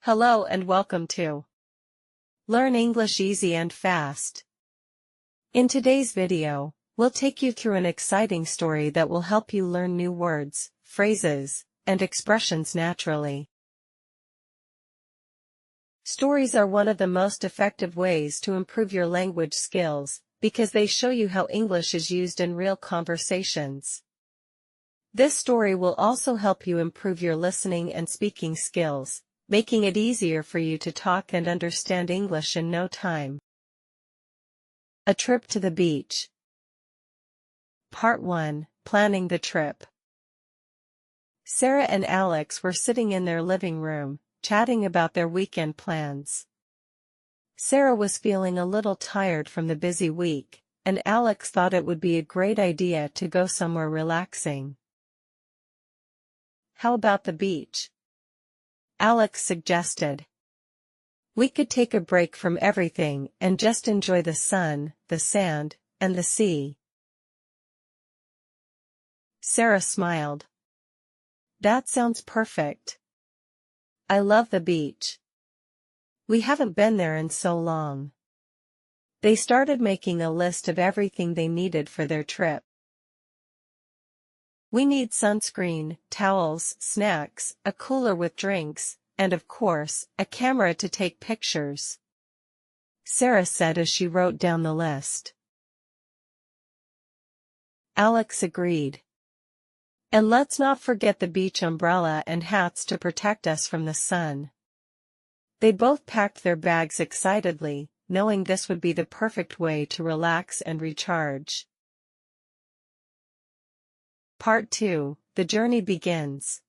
Hello and welcome to Learn English Easy and Fast. In today's video, we'll take you through an exciting story that will help you learn new words, phrases, and expressions naturally. Stories are one of the most effective ways to improve your language skills, because they show you how English is used in real conversations. This story will also help you improve your listening and speaking skills, making it easier for you to talk and understand English in no time. A trip to the beach. Part 1. Planning the trip. Sarah and Alex were sitting in their living room, chatting about their weekend plans. Sarah was feeling a little tired from the busy week, and Alex thought it would be a great idea to go somewhere relaxing. How about the beach? Alex suggested. We could take a break from everything and just enjoy the sun, the sand, and the sea. Sarah smiled. That sounds perfect. I love the beach. We haven't been there in so long. They started making a list of everything they needed for their trip. We need sunscreen, towels, snacks, a cooler with drinks, and of course, a camera to take pictures, Sarah said as she wrote down the list. Alex agreed. And let's not forget the beach umbrella and hats to protect us from the sun. They both packed their bags excitedly, knowing this would be the perfect way to relax and recharge. Part 2. The journey begins.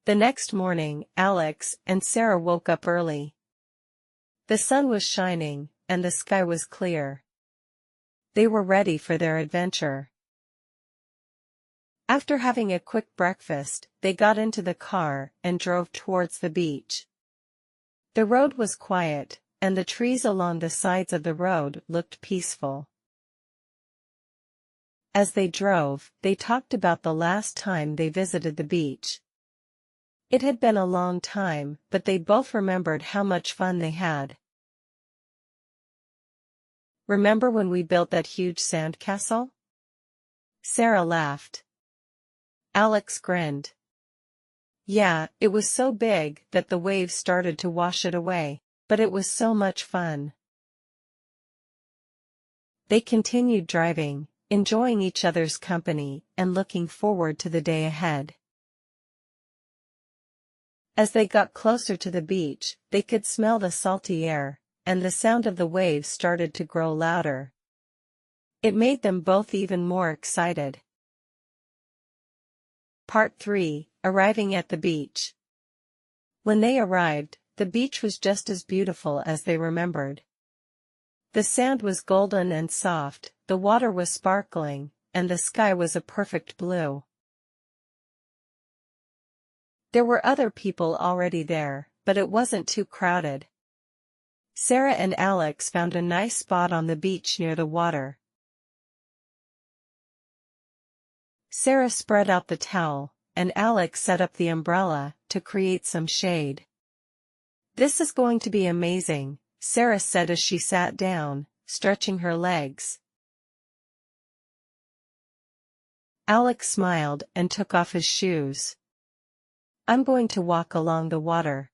The next morning, Alex and Sarah woke up early. The sun was shining, and the sky was clear. They were ready for their adventure. After having a quick breakfast, they got into the car and drove towards the beach. The road was quiet, and the trees along the sides of the road looked peaceful. As they drove, they talked about the last time they visited the beach. It had been a long time, but they both remembered how much fun they had. Remember when we built that huge sandcastle? Sarah laughed. Alex grinned. Yeah, it was so big that the waves started to wash it away, but it was so much fun. They continued driving, enjoying each other's company and looking forward to the day ahead. As they got closer to the beach, they could smell the salty air, and the sound of the waves started to grow louder. It made them both even more excited. Part 3. Arriving at the beach. When they arrived, the beach was just as beautiful as they remembered. The sand was golden and soft, the water was sparkling, and the sky was a perfect blue. There were other people already there, but it wasn't too crowded. Sarah and Alex found a nice spot on the beach near the water. Sarah spread out the towel, and Alex set up the umbrella to create some shade. This is going to be amazing, Sarah said as she sat down, stretching her legs. Alex smiled and took off his shoes. I'm going to walk along the water.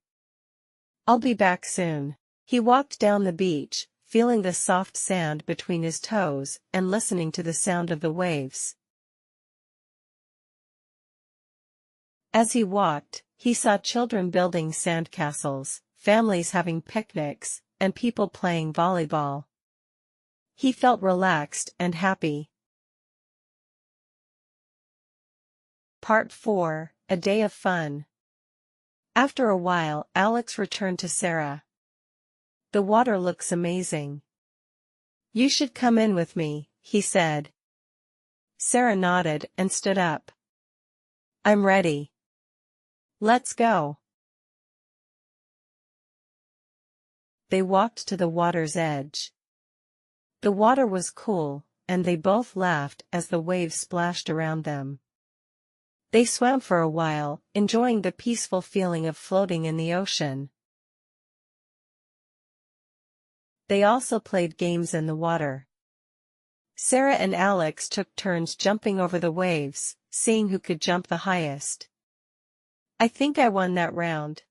I'll be back soon. He walked down the beach, feeling the soft sand between his toes and listening to the sound of the waves. As he walked, he saw children building sandcastles, families having picnics, and people playing volleyball. He felt relaxed and happy. Part 4. A day of fun. After a while, Alex returned to Sarah. The water looks amazing. You should come in with me, he said. Sarah nodded and stood up. I'm ready. Let's go. They walked to the water's edge. The water was cool, and they both laughed as the waves splashed around them. They swam for a while, enjoying the peaceful feeling of floating in the ocean. They also played games in the water. Sarah and Alex took turns jumping over the waves, seeing who could jump the highest. "I think I won that round,"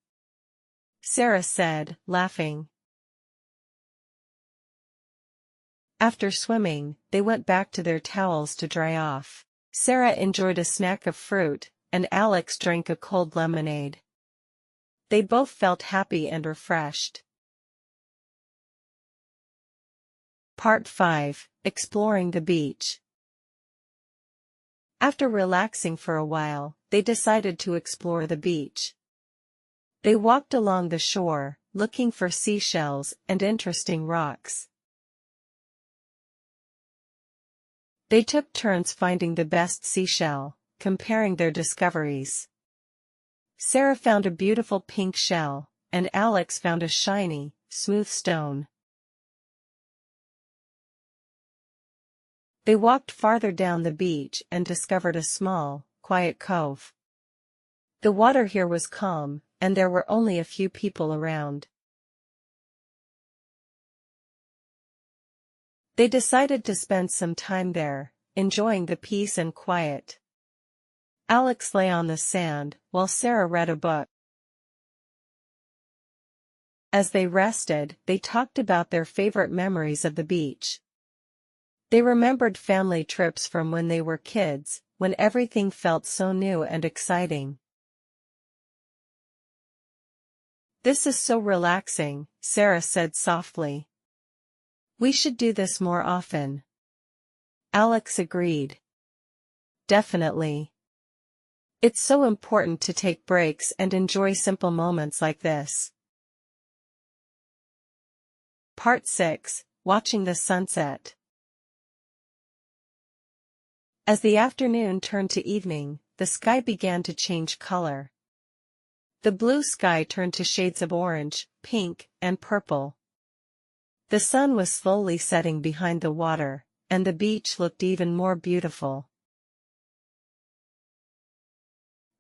Sarah said, laughing. After swimming, they went back to their towels to dry off. Sarah enjoyed a snack of fruit, and Alex drank a cold lemonade. They both felt happy and refreshed. Part 5. Exploring the beach. After relaxing for a while, they decided to explore the beach. They walked along the shore, looking for seashells and interesting rocks. They took turns finding the best seashell, comparing their discoveries. Sarah found a beautiful pink shell, and Alex found a shiny, smooth stone. They walked farther down the beach and discovered a small, quiet cove. The water here was calm, and there were only a few people around. They decided to spend some time there, enjoying the peace and quiet. Alex lay on the sand, while Sarah read a book. As they rested, they talked about their favorite memories of the beach. They remembered family trips from when they were kids, when everything felt so new and exciting. "This is so relaxing," Sarah said softly. "We should do this more often." Alex agreed. "Definitely. It's so important to take breaks and enjoy simple moments like this." Part 6. Watching the sunset. As the afternoon turned to evening, the sky began to change color. The blue sky turned to shades of orange, pink, and purple. The sun was slowly setting behind the water, and the beach looked even more beautiful.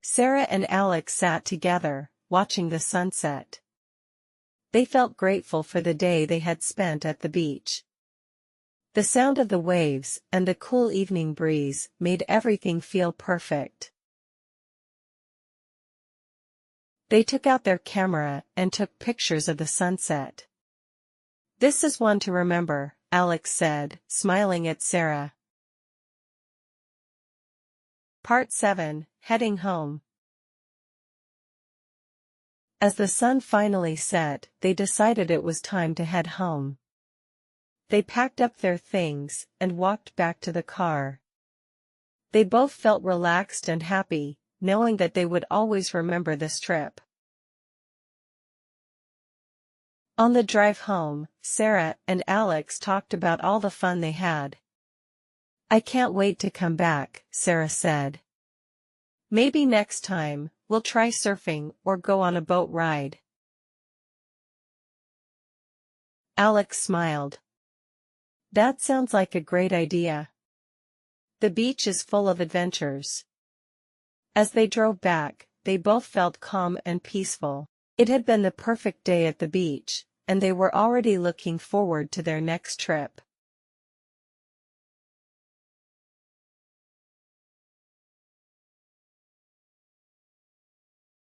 Sarah and Alex sat together, watching the sunset. They felt grateful for the day they had spent at the beach. The sound of the waves and the cool evening breeze made everything feel perfect. They took out their camera and took pictures of the sunset. "This is one to remember," Alex said, smiling at Sarah. Part 7. Heading home. As the sun finally set, they decided it was time to head home. They packed up their things and walked back to the car. They both felt relaxed and happy, knowing that they would always remember this trip. On the drive home, Sarah and Alex talked about all the fun they had. "I can't wait to come back," Sarah said. "Maybe next time, we'll try surfing or go on a boat ride." Alex smiled. "That sounds like a great idea. The beach is full of adventures." As they drove back, they both felt calm and peaceful. It had been the perfect day at the beach, and they were already looking forward to their next trip.